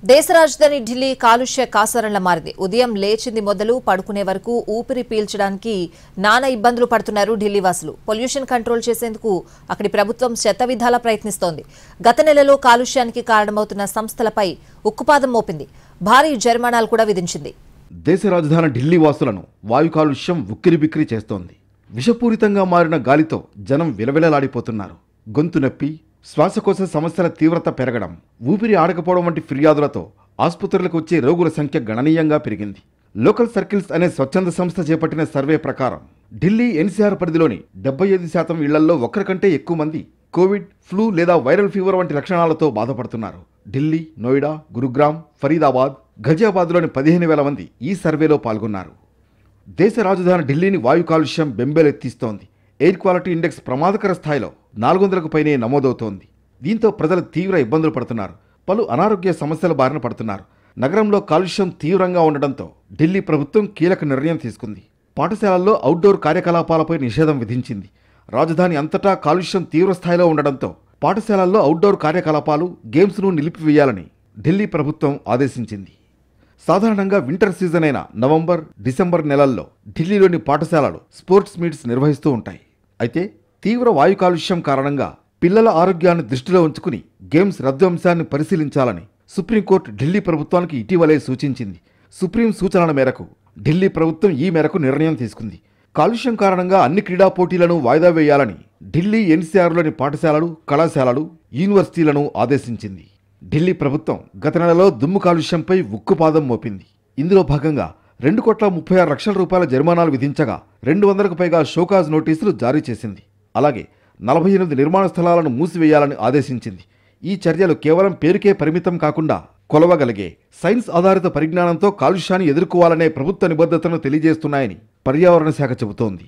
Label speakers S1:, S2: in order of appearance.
S1: దేశ రాజధాని ఢిల్లీ కాలుష్య కాసరంలా మారింది. ఉదయం లేచింది మొదలు పడుకునే వరకు ఊపిరి పీల్చడానికి నానా ఇబ్బందులు పడుతున్నారు ఢిల్లీ వాసులు. పొల్యూషన్ కంట్రోల్ చేసేందుకు అక్కడి ప్రభుత్వం శతవిధాలా ప్రయత్నిస్తోంది. గత నెలలో కాలుష్యానికి కారణమవుతున్న సంస్థలపై ఉక్కుపాదం మోపింది. భారీ జరిమానాలు కూడా విధించింది.
S2: దేశ రాజధాని ఢిల్లీ వాసులను వాయు కాలుష్యం ఉక్కిరిబిక్కిరి చేస్తోంది. విషపూరితంగా మారిన గాలితో జనం విలవిలలాడిపోతున్నారు. గొంతు నొప్పి, శ్వాసకోశ సమస్యల తీవ్రత పెరగడం, ఊపిరి ఆడకపోవడం వంటి ఫిర్యాదులతో ఆసుపత్రులకు వచ్చే రోగుల సంఖ్య గణనీయంగా పెరిగింది. లోకల్ సర్కిల్స్ అనే స్వచ్ఛంద సంస్థ చేపట్టిన సర్వే ప్రకారం ఢిల్లీ ఎన్సీఆర్ పరిధిలోని 75% ఇళ్లలో ఒకరికంటే ఎక్కువ మంది కోవిడ్, ఫ్లూ లేదా వైరల్ ఫీవర్ వంటి లక్షణాలతో బాధపడుతున్నారు. ఢిల్లీ, నోయిడా, గురుగ్రామ్, ఫరీదాబాద్, ఘజియాబాద్లోని 15,000 మంది ఈ సర్వేలో పాల్గొన్నారు. దేశ రాజధాని ఢిల్లీని వాయు కాలుష్యం బెంబేలెత్తిస్తోంది. ఎయిర్ క్వాలిటీ ఇండెక్స్ ప్రమాదకర స్థాయిలో 400కు పైనే నమోదవుతోంది. దీంతో ప్రజలు తీవ్ర ఇబ్బందులు పడుతున్నారు. పలు అనారోగ్య సమస్యల బారిన పడుతున్నారు. నగరంలో కాలుష్యం తీవ్రంగా ఉండడంతో ఢిల్లీ ప్రభుత్వం కీలక నిర్ణయం తీసుకుంది. పాఠశాలల్లో అవుట్డోర్ కార్యకలాపాలపై నిషేధం విధించింది. రాజధాని అంతటా కాలుష్యం తీవ్ర స్థాయిలో ఉండడంతో పాఠశాలల్లో అవుట్డోర్ కార్యకలాపాలు, గేమ్స్ను నిలిపివేయాలని ఢిల్లీ ప్రభుత్వం ఆదేశించింది. సాధారణంగా వింటర్ సీజన్ అయిన నవంబర్, డిసెంబర్ నెలల్లో ఢిల్లీలోని పాఠశాలలు స్పోర్ట్స్ మీట్స్ నిర్వహిస్తూ ఉంటాయి. అయితే తీవ్ర వాయు కాలుష్యం కారణంగా పిల్లల ఆరోగ్యాన్ని దృష్టిలో ఉంచుకుని గేమ్స్ రద్దు అంశాన్ని పరిశీలించాలని సుప్రీంకోర్టు ఢిల్లీ ప్రభుత్వానికి ఇటీవలే సూచించింది. సుప్రీం సూచనల మేరకు ఢిల్లీ ప్రభుత్వం ఈ మేరకు నిర్ణయం తీసుకుంది. కాలుష్యం కారణంగా అన్ని క్రీడా పోటీలను వాయిదా వేయాలని ఢిల్లీ ఎన్సీఆర్లోని పాఠశాలలు, కళాశాలలు, యూనివర్సిటీలను ఆదేశించింది. ఢిల్లీ ప్రభుత్వం గత నెలలో దుమ్ము కాలుష్యంపై ఉక్కుపాదం మోపింది. ఇందులో భాగంగా 2,36,00,000 రూపాయల జరిమానాలు విధించగా 200కు పైగా షోకాజ్ నోటీసులు జారీ చేసింది. అలాగే 48 నిర్మాణ స్థలాలను మూసివేయాలని ఆదేశించింది. ఈ చర్యలు కేవలం పేరుకే పరిమితం కాకుండా కొలవగలిగే సైన్స్ ఆధారిత పరిజ్ఞానంతో కాలుష్యాన్ని ఎదుర్కోవాలనే ప్రభుత్వ నిబద్ధతను తెలియజేస్తున్నాయని పర్యావరణ శాఖ చెబుతోంది.